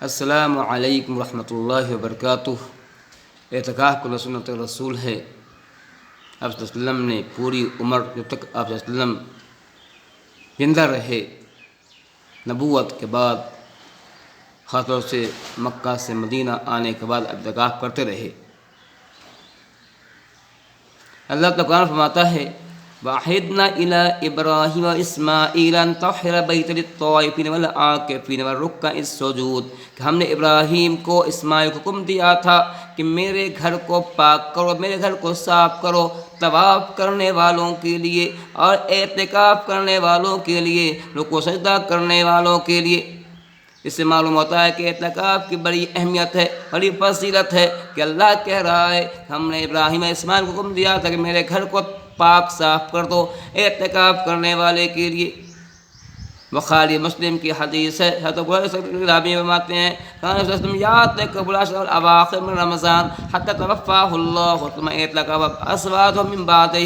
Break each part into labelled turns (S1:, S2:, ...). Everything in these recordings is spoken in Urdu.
S1: السلام علیکم ورحمۃ اللہ وبرکاتہ۔ اعتکاف کو سنت رسول ہے۔ آپ صلی اللہ علیہ وسلم نے پوری عمر جب تک آپ صلی اللہ علیہ وسلم زندہ رہے، نبوت کے بعد خاص طور سے مکہ سے مدینہ آنے کے بعد اعتکاف کرتے رہے۔ اللہ تعالیٰ قرآن فرماتا ہے وَعَهِدْنَا إِلَىٰ إِبْرَاهِيمَ وَإِسْمَاعِيلَ أَن طَهِّرَ بَيْتِيَ لِلطَّائِفِينَ وَالْعَاكِفِينَ وَالرُّكَّعِ السُّجُودِ کہ ہم نے ابراہیم کو اسماعیل کو حکم دیا تھا کہ میرے گھر کو پاک کرو، میرے گھر کو صاف کرو، طواف کرنے والوں کے لیے اور اعتکاف کرنے والوں کے لیے، رکوع سجدہ کرنے والوں کے لیے۔ اس سے معلوم ہوتا ہے کہ اعتکاف کی بڑی اہمیت ہے، بڑی فضیلت ہے کہ اللہ کہہ رہا ہے ہم نے ابراہیم اسماعیل کو حکم دیا تھا کہ میرے گھر کو پاک صاف کر دو اعتکاف کرنے والے کے لیے۔ بخاری مسلم کی حدیث ہے، حضرت رابعی فرماتے ہیں کان رسول اللہ یعتکف العشر الاواخر من رمضان حتی توفاہ اللہ ثم اعتکف ازواجہ من بعدہ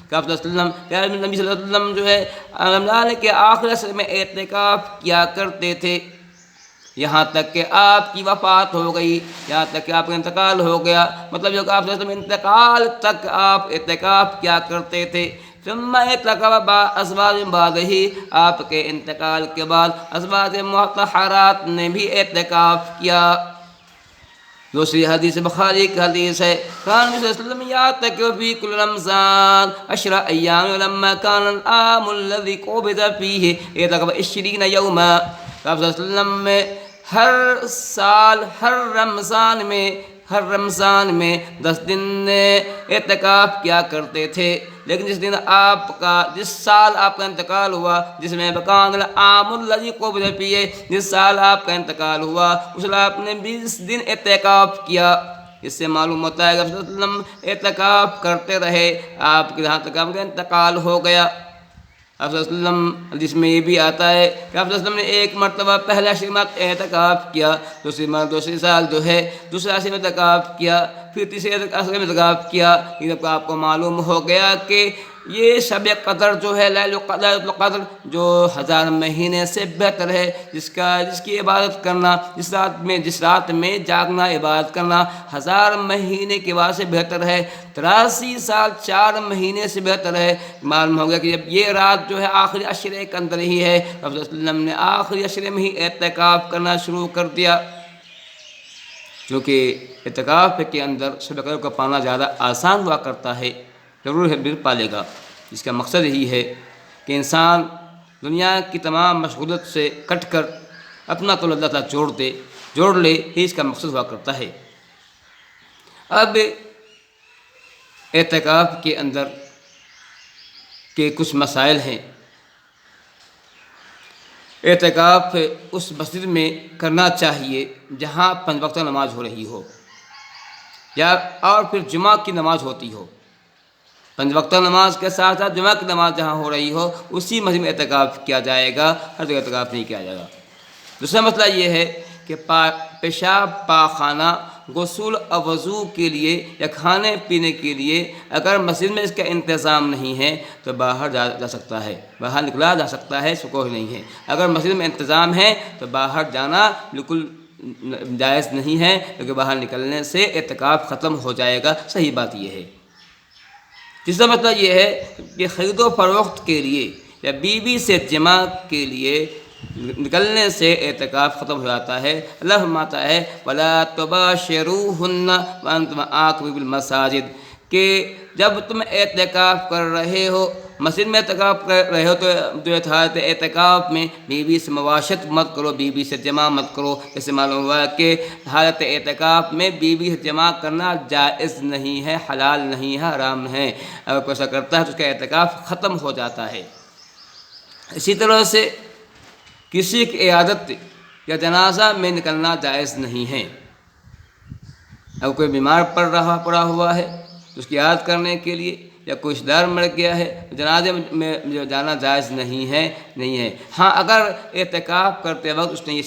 S1: کہ آپ صلی اللہ علیہ وسلم جو ہے رمضان کے آخر عشر میں اعتکاف کیا کرتے تھے یہاں تک کہ آپ کی وفات ہو گئی، یہاں تک کہ آپ کا انتقال ہو گیا۔ مطلب جو کہ آپ صلی اللہ علیہ وسلم انتقال تک آپ اعتکاف کیا کرتے تھے۔ ثم اعتکف ازواج بعدہ آپ کے انتقال کے بعد ازواج مطہرات نے بھی اعتکاف کیا۔ دوسری حدیث بخاری کی حدیث ہے کان نبی صلی اللہ علیہ وسلم یعتکف فی کل رمضان 10 ایام ولما کان العام الذی قبض فیہ اعتکف 20 یوما۔ آپ صلی اللہ علیہ وسلم میں ہر سال ہر رمضان میں 10 دن اعتکاف کیا کرتے تھے، لیکن جس سال آپ کا انتقال ہوا، جس میں بکان العام الذی قبض فیہ، جس سال آپ کا انتقال ہوا اس سال آپ نے 20 دن اعتکاف کیا۔ اس سے معلوم ہوتا ہے کہ آپ صلی اللہ علیہ وسلم اعتکاف کرتے رہے آپ کے جہاں تک آپ کا انتقال ہو گیا۔ آپ صلی اللہ علیہ وسلم حدیث میں یہ بھی آتا ہے کہ آپ صلی اللہ علیہ وسلم نے ایک مرتبہ پہلے عشر میں اعتکاف کیا، دوسری سال جو ہے دوسرے عشر میں اعتکاف کیا، پھر تیسرے عشر میں اعتکاف کیا۔ جب آپ کو معلوم ہو گیا کہ یہ شب قدر جو ہے لیلۃ القدر جو 1000 مہینے سے بہتر ہے، جس کی عبادت کرنا، جس رات میں جاگنا عبادت کرنا 1000 مہینے کے بعد سے بہتر ہے، 83 سال 4 مہینے سے بہتر ہے۔ معلوم ہو گیا کہ جب یہ رات جو ہے آخری عشرے کے اندر ہی ہے، رسول اللہ صلی اللہ علیہ وسلم نے آخری عشرے میں ہی اعتکاف کرنا شروع کر دیا، کیونکہ اعتکاف کے اندر شب قدر کو پانا زیادہ آسان ہوا کرتا ہے، ضرور ہے پھر پالے گا۔ اس کا مقصد یہی ہے کہ انسان دنیا کی تمام مشغولیت سے کٹ کر اپنا تو اللہ تعالیٰ جوڑ لے، ہی اس کا مقصد ہوا کرتا ہے۔ اب اعتکاف کے اندر کے کچھ مسائل ہیں۔ اعتکاف اس مسجد میں کرنا چاہیے جہاں 5 وقتہ نماز ہو رہی ہو، یا اور پھر جمعہ کی نماز ہوتی ہو۔ 5 وقتہ نماز کے ساتھ ساتھ جمعہ کی نماز جہاں ہو رہی ہو اسی مسجد میں اعتکاف کیا جائے گا، ہر جگہ اعتکاف نہیں کیا جائے گا۔ دوسرا مسئلہ یہ ہے کہ پیشاب پاخانہ، غسل اور وضو کے لیے یا کھانے پینے کے لیے اگر مسجد میں اس کا انتظام نہیں ہے تو باہر جا سکتا ہے، باہر نکلا جا سکتا ہے، اس کو کوئی نہیں ہے۔ اگر مسجد میں انتظام ہے تو باہر جانا بالکل جائز نہیں ہے، کیونکہ باہر نکلنے سے اعتکاف ختم ہو جائے گا۔ صحیح بات یہ ہے۔ تیسرا مسئلہ یہ ہے کہ خرید و فروخت کے لیے یا بیوی سے جمع کے لیے نکلنے سے اعتکاف ختم ہو جاتا ہے۔ اللہ فرماتا ہے وَلَا تُبَاشِرُوهُنَّ وَأَنْتُمْ عَاكِفُونَ بِالْمَسَاجِدِ کہ جب تم اعتکاف کر رہے ہو، مسجد میں اعتکاف کر رہے ہو، تو حالت اعتکاف میں بیوی سے مباشرت مت کرو، بیوی سے جمع مت کرو۔ اس سے معلوم ہوا کہ حالت اعتکاف میں بیوی سے جمع کرنا جائز نہیں ہے، حلال نہیں ہے، حرام ہے۔ اگر کوئی ایسا کرتا ہے تو اس کا اعتکاف ختم ہو جاتا ہے۔ اسی طرح سے کسی کی عیادت یا جنازہ میں نکلنا جائز نہیں ہے۔ اگر کوئی بیمار پڑا ہوا ہے تو اس کی عیادت کرنے کے لیے، یا کوئی رشتہ دار مر گیا ہے تو جنازے میں جو جانا جائز نہیں ہے۔ ہاں اگر اعتکاف کرتے وقت اس نے یہ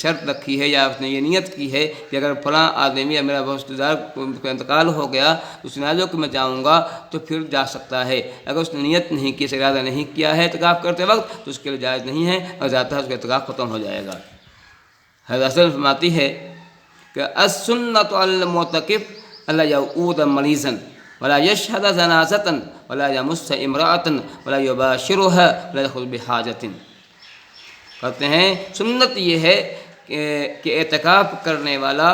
S1: شرط رکھی ہے یا اس نے یہ نیت کی ہے کہ اگر فلاں آدمی یا میرا رشتہ دار کو انتقال ہو گیا تو اس جنازے کو میں جاؤں گا تو پھر جا سکتا ہے۔ اگر اس نے نیت نہیں کی، ارادہ نہیں کیا ہے اعتکاف کرتے وقت تو اس کے لیے جائز نہیں ہے، اور جاتا ہے اس کا اعتکاف ختم ہو جائے گا۔ حضرت حسن فرماتی ہے کہ السنۃ علی المعتکف الا یعود مریضا ولا یشہد جنازۃ ولا یمس امرأۃ ولا یباشرها ولا یدخل بحاجۃ. کہتے ہیں سنت یہ ہے کہ اعتکاف کرنے والا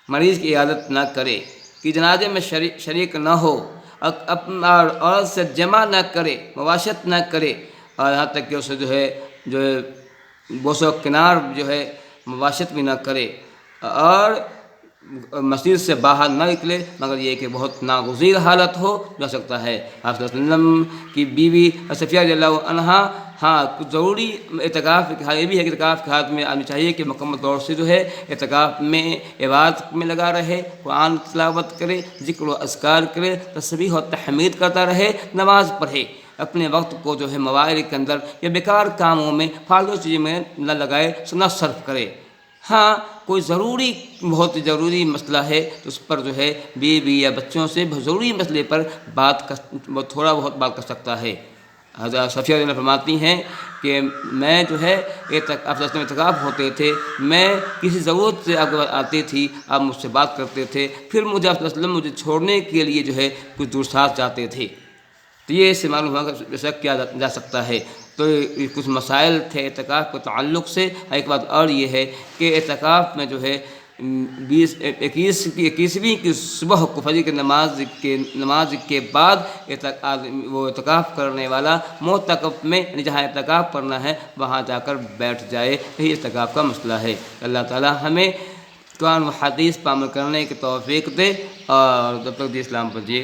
S1: مریض کی عیادت نہ کرے، کہ جنازے میں شریک نہ ہو، اور عورت سے جمع نہ کرے، مباشرت نہ کرے، اور یہاں تک کہ اسے جو ہے بوس و کنار جو ہے مباشرت بھی نہ کرے، اور مسجد سے باہر نہ نکلے مگر یہ کہ بہت ناگزیر حالت ہو جا سکتا ہے. آپ صلی اللہ علیہ وسلم کی بیوی صفیہ رضی اللہ عنہا، ہاں کچھ ضروری اعتکاف کی حالت یہ بھی ہے کہ اعتکاف کی حالت میں آدمی چاہیے کہ مکمل طور سے جو ہے اعتکاف میں عبادت میں لگا رہے، قرآن تلاوت کرے، ذکر و اذکار کرے، تسبیح و تحمید کرتا رہے، نماز پڑھے، اپنے وقت کو جو ہے موائل کے اندر یا بیکار کاموں میں، فالتو چیزوں میں نہ لگائے، نہ صرف کرے. ہاں کوئی ضروری بہت ضروری مسئلہ ہے تو اس پر جو ہے بیوی یا بچوں سے ضروری مسئلے پر تھوڑا بہت بات کر سکتا ہے. حضرت صفیہ رضی اللہ فرماتی ہیں کہ میں جو ہے اعتکاف ہوتے تھے، میں کسی ضرورت سے آپ آتی تھی، آپ مجھ سے بات کرتے تھے، پھر مجھے آپ صلی اللہ علیہ وسلم مجھے چھوڑنے کے لیے جو ہے کچھ دور ساتھ جاتے تھے. تو یہ اس سے معلوم ہوا کہ شک کیا جا سکتا ہے. تو کچھ مسائل تھے اعتکاف کے تعلق سے. ایک بات اور یہ ہے کہ اعتکاف میں جو ہے 21ویں کی صبح کو فجر کی نماز کے بعد وہ اعتکاف کرنے والا معتکف میں، یعنی جہاں اعتکاف کرنا ہے وہاں جا کر بیٹھ جائے. یہی اعتکاف کا مسئلہ ہے. اللہ تعالی ہمیں قرآن و حدیث پر عمل کرنے کی توفیق دے، اور جب تک اسلام پر جیے.